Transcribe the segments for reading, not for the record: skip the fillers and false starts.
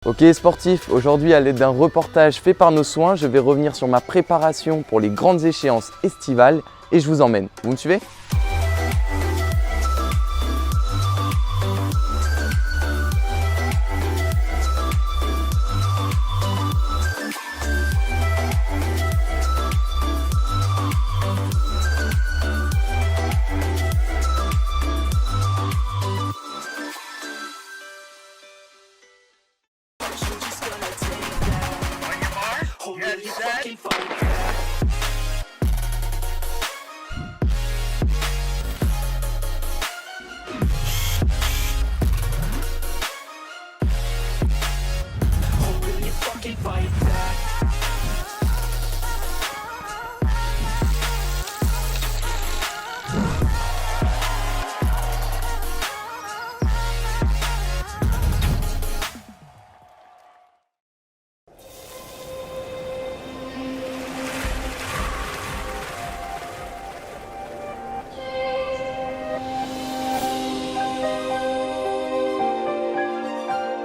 Ok sportifs, aujourd'hui à l'aide d'un reportage fait par nos soins, je vais revenir sur ma préparation pour les grandes échéances estivales et je vous emmène. Vous me suivez ?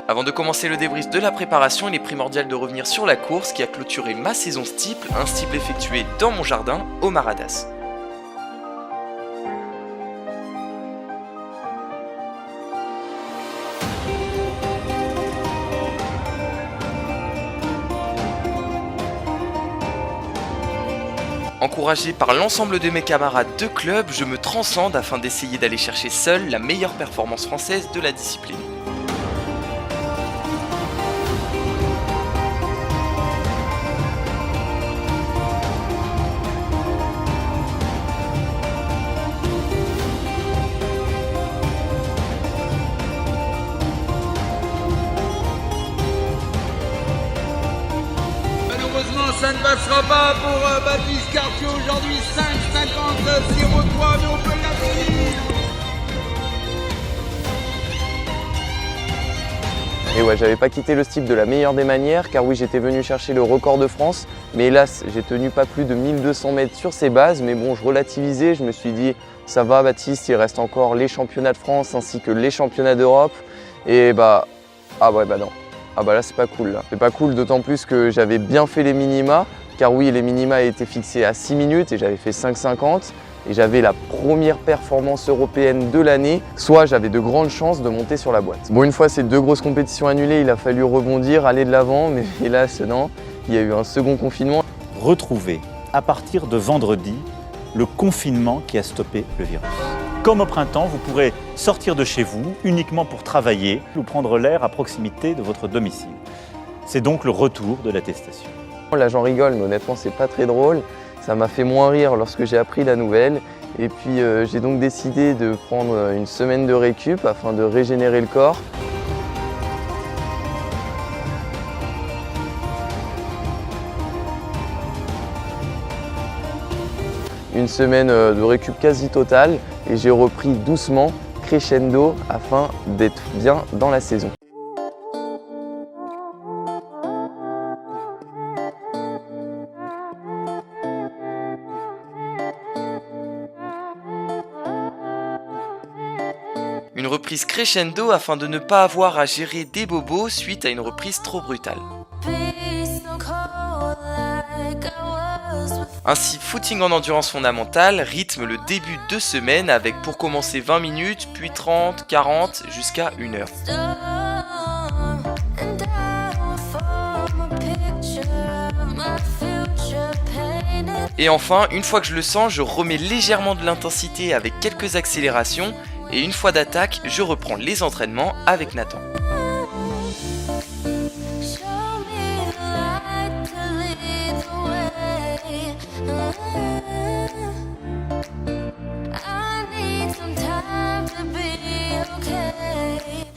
Avant de commencer le débrief de la préparation, il est primordial de revenir sur la course qui a clôturé ma saison steeple, un steeple effectué dans mon jardin au Maradas. Encouragé par l'ensemble de mes camarades de club, je me transcende afin d'essayer d'aller chercher seul la meilleure performance française de la discipline. Malheureusement, ça ne passera pas pour Baptiste Cartier aujourd'hui, 5,50,03, mais on peut l'applaudir. Et ouais, j'avais pas quitté le steeple de la meilleure des manières, car oui, j'étais venu chercher le record de France, mais hélas, j'ai tenu pas plus de 1200 mètres sur ces bases, mais bon, je relativisais, je me suis dit, ça va Baptiste, il reste encore les championnats de France ainsi que les championnats d'Europe, et bah, ah ouais, bah non. Ah bah là c'est pas cool là. C'est pas cool d'autant plus que j'avais bien fait les minima, car oui les minima étaient fixés à 6 minutes et j'avais fait 5,50 et j'avais la première performance européenne de l'année, soit j'avais de grandes chances de monter sur la boîte. Bon, une fois ces deux grosses compétitions annulées, il a fallu rebondir, aller de l'avant, mais hélas non, il y a eu un second confinement. Retrouvez à partir de vendredi le confinement qui a stoppé le virus. Comme au printemps, vous pourrez sortir de chez vous uniquement pour travailler ou prendre l'air à proximité de votre domicile. C'est donc le retour de l'attestation. Là j'en rigole, mais honnêtement c'est pas très drôle. Ça m'a fait moins rire lorsque j'ai appris la nouvelle. Et puis j'ai donc décidé de prendre une semaine de récup afin de régénérer le corps. Une semaine de récup quasi totale et j'ai repris doucement, crescendo, afin d'être bien dans la saison. Une reprise crescendo afin de ne pas avoir à gérer des bobos suite à une reprise trop brutale. Ainsi, footing en endurance fondamentale rythme le début de semaine avec pour commencer 20 minutes, puis 30, 40, jusqu'à 1 heure. Et enfin, une fois que je le sens, je remets légèrement de l'intensité avec quelques accélérations et une fois d'attaque, je reprends les entraînements avec Nathan.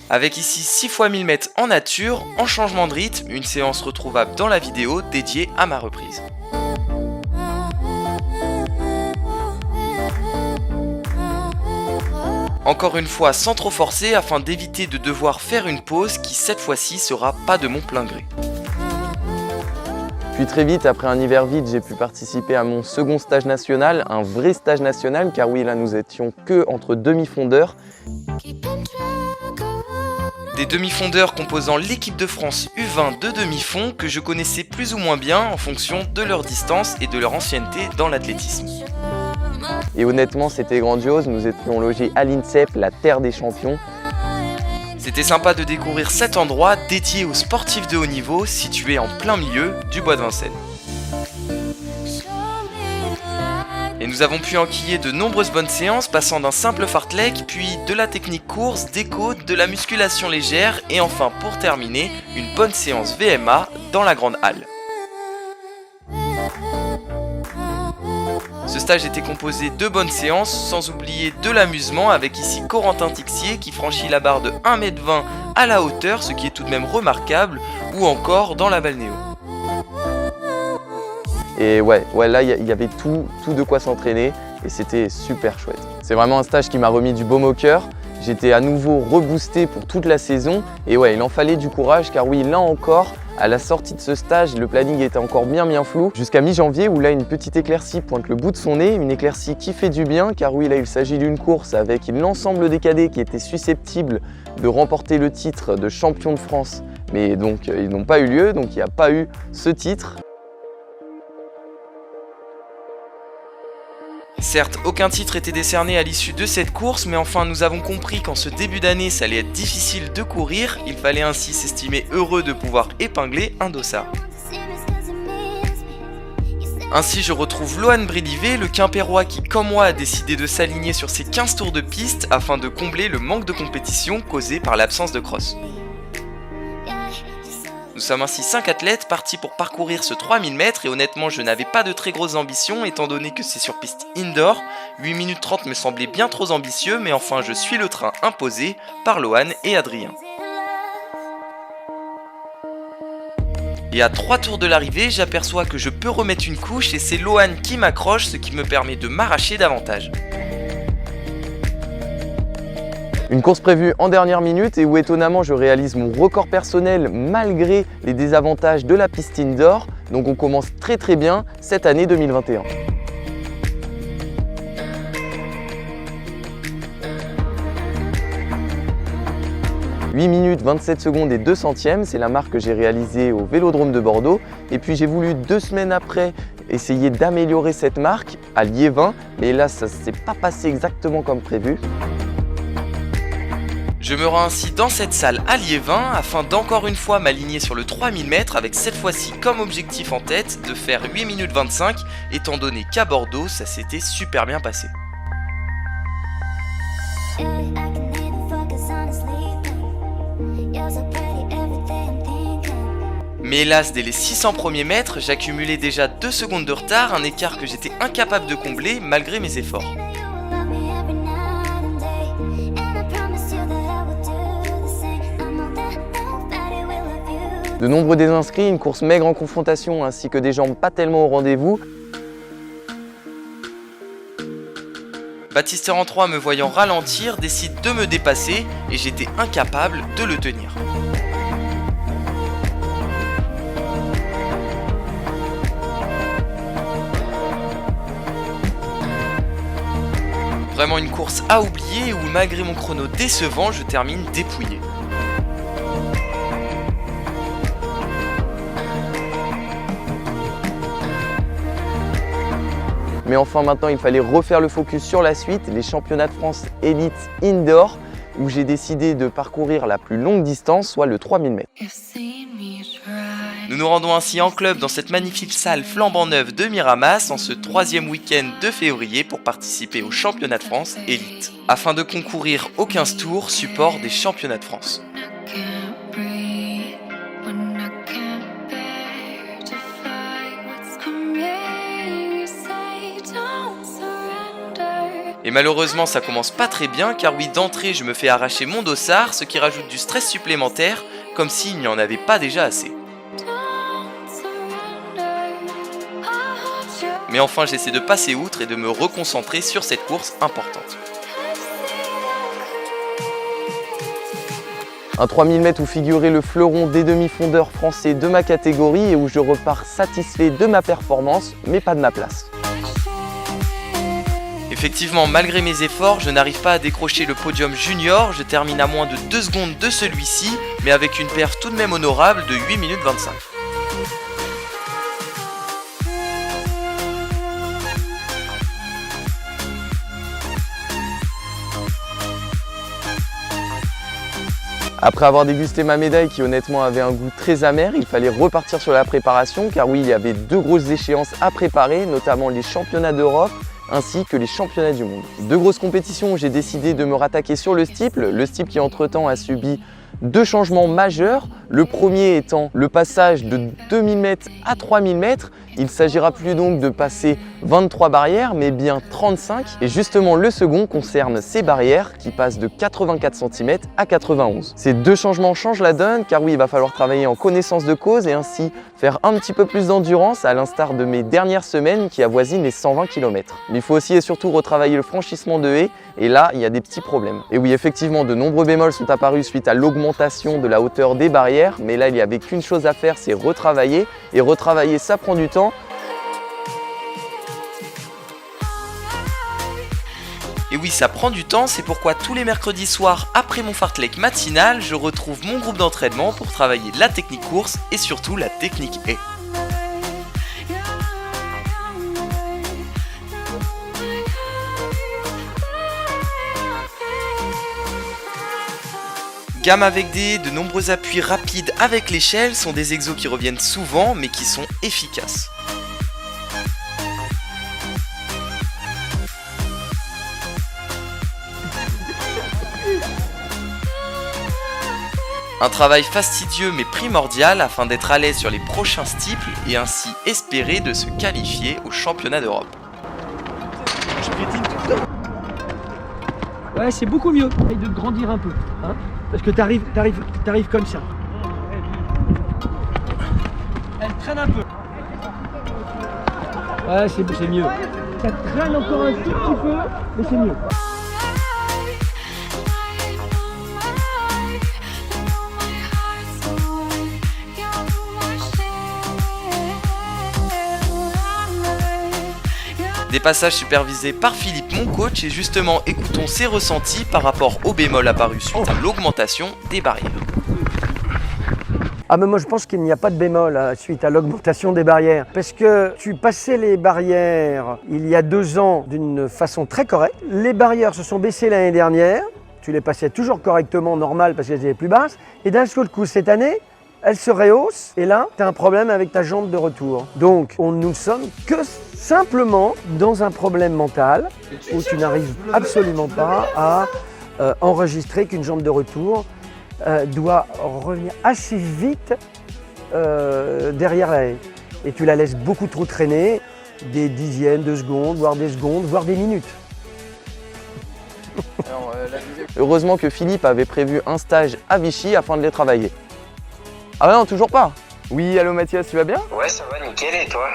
Avec ici 6 fois 1000 mètres en nature, en changement de rythme, une séance retrouvable dans la vidéo dédiée à ma reprise. Encore une fois sans trop forcer afin d'éviter de devoir faire une pause qui cette fois-ci sera pas de mon plein gré. Puis très vite, après un hiver vide, j'ai pu participer à mon second stage national, un vrai stage national, car oui, là nous étions que entre demi-fondeurs. Des demi-fondeurs composant l'équipe de France U20 de demi-fond que je connaissais plus ou moins bien en fonction de leur distance et de leur ancienneté dans l'athlétisme. Et honnêtement, c'était grandiose. Nous étions logés à l'INSEP, la terre des champions. C'était sympa de découvrir cet endroit dédié aux sportifs de haut niveau situé en plein milieu du bois de Vincennes. Et nous avons pu enquiller de nombreuses bonnes séances passant d'un simple fartlek, puis de la technique course, des côtes, de la musculation légère et enfin pour terminer, une bonne séance VMA dans la grande halle. Ce stage était composé de bonnes séances, sans oublier de l'amusement avec ici Corentin Tixier qui franchit la barre de 1m20 à la hauteur, ce qui est tout de même remarquable, ou encore dans la balnéo. Et ouais là il y avait tout de quoi s'entraîner et c'était super chouette. C'est vraiment un stage qui m'a remis du baume au cœur. J'étais à nouveau reboosté pour toute la saison et ouais, il en fallait du courage car oui, là encore, à la sortie de ce stage, le planning était encore bien flou jusqu'à mi-janvier où là une petite éclaircie pointe le bout de son nez, une éclaircie qui fait du bien car oui, là il s'agit d'une course avec l'ensemble des cadets qui étaient susceptibles de remporter le titre de champion de France, mais donc ils n'ont pas eu lieu, donc il n'y a pas eu ce titre. Certes, aucun titre était décerné à l'issue de cette course, mais enfin nous avons compris qu'en ce début d'année ça allait être difficile de courir, il fallait ainsi s'estimer heureux de pouvoir épingler un dossard. Ainsi je retrouve Lohan Brélivet, le Quimpérois qui comme moi a décidé de s'aligner sur ses 15 tours de piste afin de combler le manque de compétition causé par l'absence de cross. Nous sommes ainsi 5 athlètes partis pour parcourir ce 3000 mètres et honnêtement je n'avais pas de très grosses ambitions étant donné que c'est sur piste indoor. 8 minutes 30 me semblait bien trop ambitieux mais enfin je suis le train imposé par Lohan et Adrien. Et à 3 tours de l'arrivée, j'aperçois que je peux remettre une couche et c'est Lohan qui m'accroche, ce qui me permet de m'arracher davantage. Une course prévue en dernière minute et où étonnamment je réalise mon record personnel malgré les désavantages de la piste indoor. Donc on commence très bien cette année 2021. « 8 minutes 27 secondes et 2 centièmes, c'est la marque que j'ai réalisée au Vélodrome de Bordeaux. Et puis j'ai voulu 2 semaines après essayer d'améliorer cette marque à Liévin, mais là ça ne s'est pas passé exactement comme prévu. Je me rends ainsi dans cette salle à Liévin afin d'encore une fois m'aligner sur le 3000 mètres avec cette fois-ci comme objectif en tête de faire 8 minutes 25 étant donné qu'à Bordeaux ça s'était super bien passé. Mais hélas, dès les 600 premiers mètres, j'accumulais déjà 2 secondes de retard, un écart que j'étais incapable de combler malgré mes efforts. De nombreux désinscrits, une course maigre en confrontation ainsi que des jambes pas tellement au rendez-vous. Baptiste en 3 me voyant ralentir décide de me dépasser et j'étais incapable de le tenir. Vraiment une course à oublier où malgré mon chrono décevant, je termine dépouillé. Mais enfin maintenant il fallait refaire le focus sur la suite, les championnats de France Elite Indoor, où j'ai décidé de parcourir la plus longue distance, soit le 3000 mètres. Nous nous rendons ainsi en club dans cette magnifique salle flambant neuve de Miramas en ce 3e week-end de février pour participer aux championnats de France Elite, afin de concourir aux 15 tours support des championnats de France. Et malheureusement ça commence pas très bien car oui d'entrée je me fais arracher mon dossard, ce qui rajoute du stress supplémentaire comme s'il n'y en avait pas déjà assez. Mais enfin j'essaie de passer outre et de me reconcentrer sur cette course importante. Un 3000 mètres où figurait le fleuron des demi-fondeurs français de ma catégorie et où je repars satisfait de ma performance mais pas de ma place. Et Effectivement, malgré mes efforts, je n'arrive pas à décrocher le podium junior, je termine à moins de 2 secondes de celui-ci, mais avec une perf tout de même honorable de 8 minutes 25. Après avoir dégusté ma médaille qui honnêtement avait un goût très amer, il fallait repartir sur la préparation car oui, il y avait 2 grosses échéances à préparer, notamment les championnats d'Europe ainsi que les championnats du monde. 2 grosses compétitions où j'ai décidé de me rattaquer sur le steeple qui entre-temps a subi 2 changements majeurs. Le premier étant le passage de 2000 mètres à 3000 mètres. Il s'agira plus donc de passer 23 barrières, mais bien 35. Et justement, le second concerne ces barrières qui passent de 84 cm à 91. Ces 2 changements changent la donne, car oui, il va falloir travailler en connaissance de cause et ainsi faire un petit peu plus d'endurance, à l'instar de mes dernières semaines qui avoisinent les 120 km. Mais il faut aussi et surtout retravailler le franchissement de haies, et là, il y a des petits problèmes. Et oui, effectivement, de nombreux bémols sont apparus suite à l'augmentation de la hauteur des barrières, mais là, il n'y avait qu'une chose à faire, c'est retravailler. Et retravailler, ça prend du temps. Et oui, ça prend du temps, c'est pourquoi tous les mercredis soirs, après mon fartlek matinal, je retrouve mon groupe d'entraînement pour travailler la technique course et surtout la technique haie. Gamme avec de nombreux appuis rapides avec l'échelle sont des exos qui reviennent souvent mais qui sont efficaces. Un travail fastidieux mais primordial afin d'être à l'aise sur les prochains steeples et ainsi espérer de se qualifier au championnat d'Europe. Ouais, c'est beaucoup mieux. Essaye de grandir un peu, hein, parce que t'arrives comme ça. Elle traîne un peu. Ouais, c'est mieux. Ça traîne encore un tout petit peu, mais c'est mieux. Des passages supervisés par Philippe, mon coach, et justement écoutons ses ressentis par rapport au bémol apparu suite à l'augmentation des barrières. Ah mais moi je pense qu'il n'y a pas de bémol suite à l'augmentation des barrières. Parce que tu passais les barrières il y a 2 ans d'une façon très correcte. Les barrières se sont baissées l'année dernière. Tu les passais toujours correctement, normal, parce qu'elles étaient plus basses. Et d'un seul coup, cette année, elles se rehaussent. Et là, tu as un problème avec ta jambe de retour. Donc, nous ne sommes que simplement dans un problème mental où tu n'arrives absolument pas à enregistrer qu'une jambe de retour doit revenir assez vite derrière la haie. Et tu la laisses beaucoup trop traîner, des dixièmes de secondes, voire des minutes. Alors, heureusement que Philippe avait prévu un stage à Vichy afin de les travailler. Ah non, toujours pas. Oui, allô Mathias, tu vas bien? Ouais, ça va, nickel, et toi?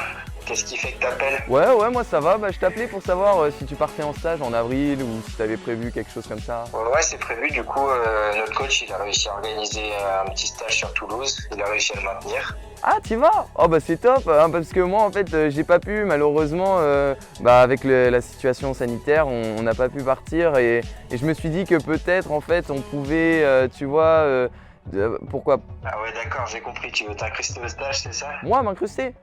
Qu'est-ce qui fait que t'appelles? Ouais, moi ça va. Je t'appelais pour savoir si tu partais en stage en avril ou si tu avais prévu quelque chose comme ça. Ouais, c'est prévu. Du coup, notre coach, il a réussi à organiser un petit stage sur Toulouse. Il a réussi à le maintenir. Ah, t'y vas? Oh bah c'est top, hein, parce que moi en fait j'ai pas pu malheureusement, avec la situation sanitaire on n'a pas pu partir et je me suis dit que peut-être en fait on pouvait, tu vois, pourquoi? Ah ouais, d'accord, j'ai compris. Tu veux t'incruster au stage, c'est ça? Moi m'incruster?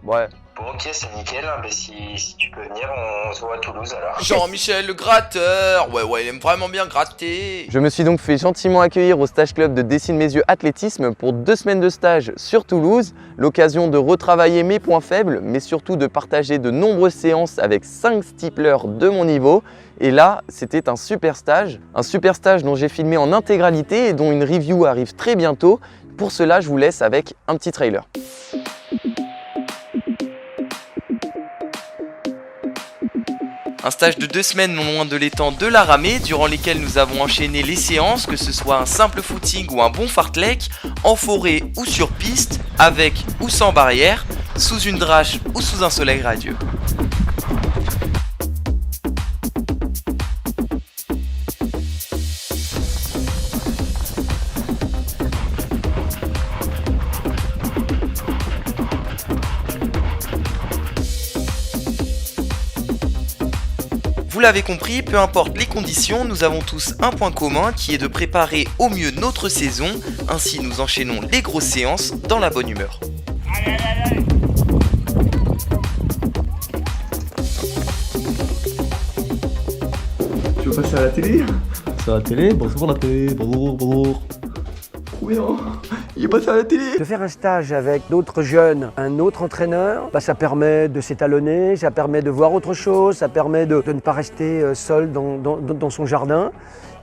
Ouais. Bon, ok, c'est nickel. Mais si tu peux venir, on se voit à Toulouse alors. Jean-Michel le gratteur, ouais, il aime vraiment bien gratter. Je me suis donc fait gentiment accueillir au stage club de Dessine mes yeux athlétisme pour 2 semaines de stage sur Toulouse, l'occasion de retravailler mes points faibles, mais surtout de partager de nombreuses séances avec 5 steeplers de mon niveau. Et là, c'était un super stage dont j'ai filmé en intégralité et dont une review arrive très bientôt. Pour cela, je vous laisse avec un petit trailer. Un stage de 2 semaines non loin de l'étang de la Ramée, durant lesquelles nous avons enchaîné les séances, que ce soit un simple footing ou un bon fartlek, en forêt ou sur piste, avec ou sans barrière, sous une drache ou sous un soleil radieux. Vous l'avez compris, peu importe les conditions, nous avons tous un point commun qui est de préparer au mieux notre saison. Ainsi, nous enchaînons les grosses séances dans la bonne humeur. Tu veux passer à la télé? C'est à la télé, bonjour la télé, bonjour. Oui, non, il est passé à la télé. De faire un stage avec d'autres jeunes, un autre entraîneur, ça permet de s'étalonner, ça permet de voir autre chose, ça permet de ne pas rester seul dans son jardin.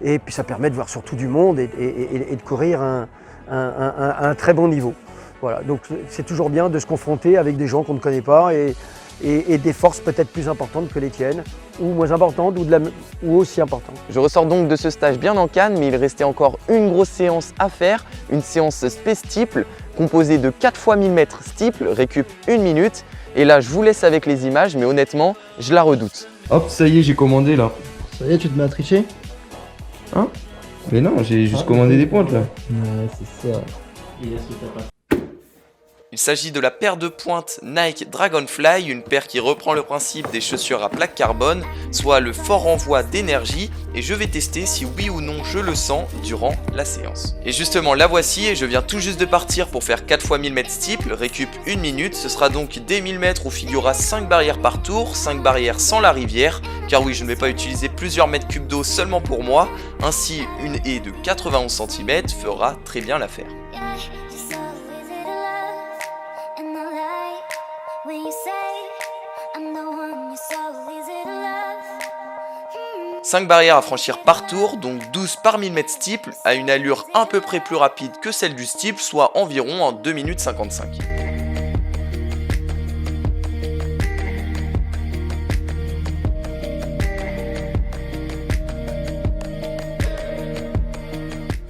Et puis ça permet de voir surtout du monde et de courir à un très bon niveau. Voilà, donc c'est toujours bien de se confronter avec des gens qu'on ne connaît pas et des forces peut-être plus importantes que les tiennes, ou moins importantes, ou aussi importantes. Je ressors donc de ce stage bien en canne, mais il restait encore une grosse séance à faire, une séance space steeple, composée de 4 fois 1000 mètres steeple, récup 1 minute. Et là, je vous laisse avec les images, mais honnêtement, je la redoute. Hop, ça y est, j'ai commandé là. Ça y est, tu te mets à tricher? Hein? Mais non, j'ai juste commandé des pointes là. Ouais, c'est ça. Il s'agit de la paire de pointes Nike Dragonfly, une paire qui reprend le principe des chaussures à plaque carbone, soit le fort renvoi d'énergie, et je vais tester si oui ou non je le sens durant la séance. Et justement la voici, et je viens tout juste de partir pour faire 4 fois 1000 mètres steeple, récup 1 minute, ce sera donc des 1000 mètres où figurera 5 barrières par tour, 5 barrières sans la rivière, car oui je ne vais pas utiliser plusieurs mètres cubes d'eau seulement pour moi, ainsi une haie de 91 cm fera très bien l'affaire. 5 barrières à franchir par tour, donc 12 par 1000 mètres steeple, à une allure à peu près plus rapide que celle du steeple, soit environ en 2 minutes 55.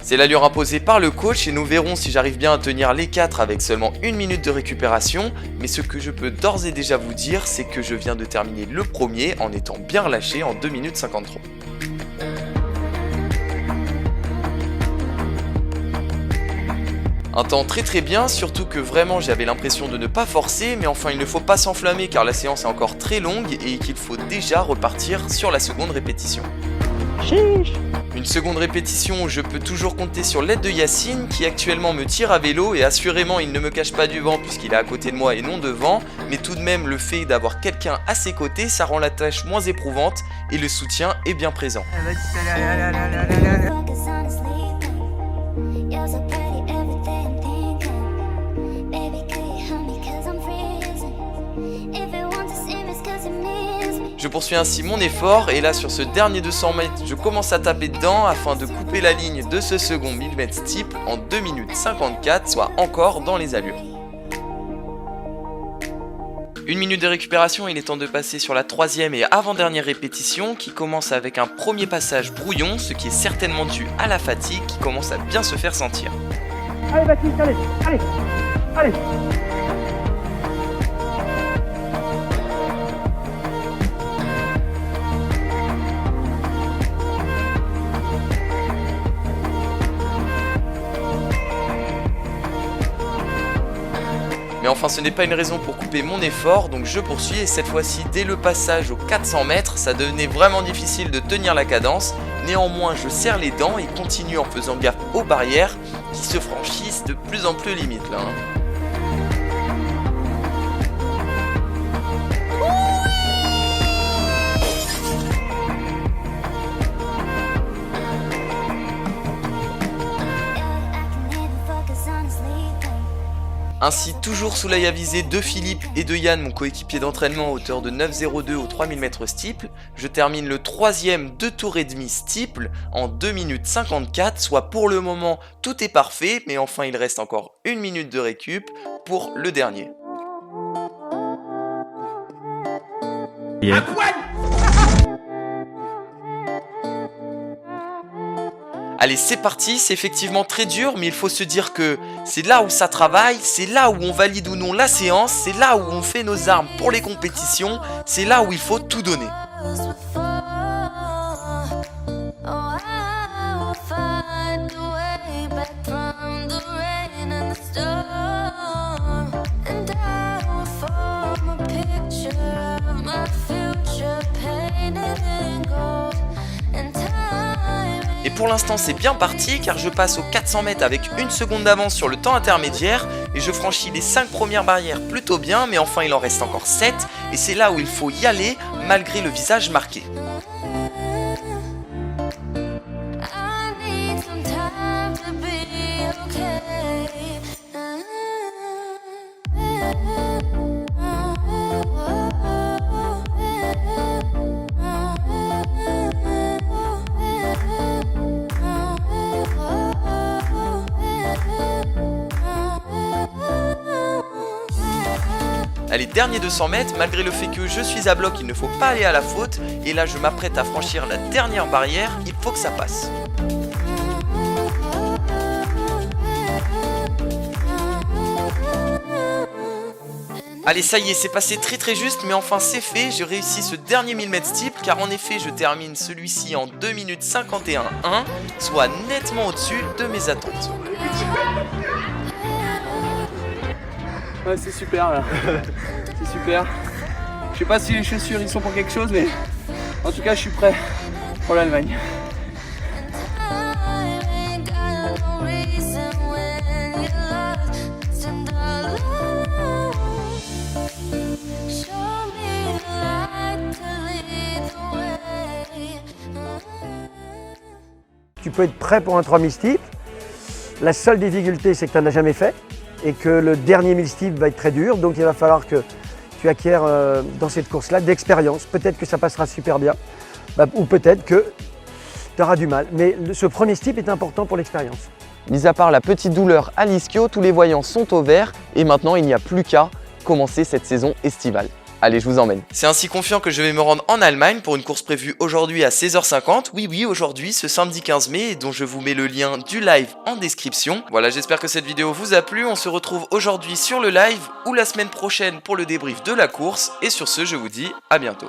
C'est l'allure imposée par le coach et nous verrons si j'arrive bien à tenir les 4 avec seulement 1 minute de récupération. Mais ce que je peux d'ores et déjà vous dire, c'est que je viens de terminer le premier en étant bien relâché en 2 minutes 53. Un temps très bien, surtout que vraiment j'avais l'impression de ne pas forcer, mais enfin il ne faut pas s'enflammer car la séance est encore très longue et qu'il faut déjà repartir sur la seconde répétition. Une seconde répétition où je peux toujours compter sur l'aide de Yacine qui actuellement me tire à vélo et assurément il ne me cache pas du vent puisqu'il est à côté de moi et non devant, mais tout de même le fait d'avoir quelqu'un à ses côtés ça rend la tâche moins éprouvante et le soutien est bien présent. Je poursuis ainsi mon effort et là sur ce dernier 200 mètres je commence à taper dedans afin de couper la ligne de ce second 1000 mètres steeple en 2 minutes 54, soit encore dans les allures. 1 minute de récupération, il est temps de passer sur la troisième et avant-dernière répétition qui commence avec un premier passage brouillon, ce qui est certainement dû à la fatigue qui commence à bien se faire sentir. Allez Baptiste, allez. Mais enfin ce n'est pas une raison pour couper mon effort, donc je poursuis et cette fois-ci dès le passage aux 400 mètres, ça devenait vraiment difficile de tenir la cadence. Néanmoins je serre les dents et continue en faisant gaffe aux barrières qui se franchissent de plus en plus limite là. Ainsi, toujours sous l'œil avisé de Philippe et de Yann, mon coéquipier d'entraînement à hauteur de 9,02 au 3000 mètres steeple, je termine le troisième 2 tours et demi steeple en 2 minutes 54, soit pour le moment tout est parfait, mais enfin il reste encore 1 minute de récup pour le dernier. Yeah. Allez, c'est parti, c'est effectivement très dur, mais il faut se dire que c'est là où ça travaille, c'est là où on valide ou non la séance, c'est là où on fait nos armes pour les compétitions, c'est là où il faut tout donner. My future painted in pour l'instant c'est bien parti car je passe aux 400 mètres avec 1 seconde d'avance sur le temps intermédiaire et je franchis les 5 premières barrières plutôt bien, mais enfin il en reste encore 7 et c'est là où il faut y aller malgré le visage marqué. Allez, dernier 200 mètres, malgré le fait que je suis à bloc, il ne faut pas aller à la faute. Et là, je m'apprête à franchir la dernière barrière, il faut que ça passe. Allez, ça y est, c'est passé très juste, mais enfin c'est fait, j'ai réussi ce dernier 1000 mètres steeple, car en effet, je termine celui-ci en 2 minutes 51,1, soit nettement au-dessus de mes attentes. Ouais, c'est super là, c'est super. Je sais pas si les chaussures ils sont pour quelque chose, mais en tout cas je suis prêt pour l'Allemagne. Tu peux être prêt pour un 3000 steeple. La seule difficulté, c'est que tu n'en as jamais fait et que le dernier 1000 steeple va être très dur. Donc il va falloir que tu acquières dans cette course-là d'expérience. Peut-être que ça passera super bien ou peut-être que tu auras du mal. Mais ce premier steeple est important pour l'expérience. Mis à part la petite douleur à l'ischio, tous les voyants sont au vert et maintenant il n'y a plus qu'à commencer cette saison estivale. Allez, je vous emmène. C'est ainsi confiant que je vais me rendre en Allemagne pour une course prévue aujourd'hui à 16h50. Oui, aujourd'hui, ce samedi 15 mai, dont je vous mets le lien du live en description. Voilà, j'espère que cette vidéo vous a plu. On se retrouve aujourd'hui sur le live ou la semaine prochaine pour le débrief de la course. Et sur ce, je vous dis à bientôt.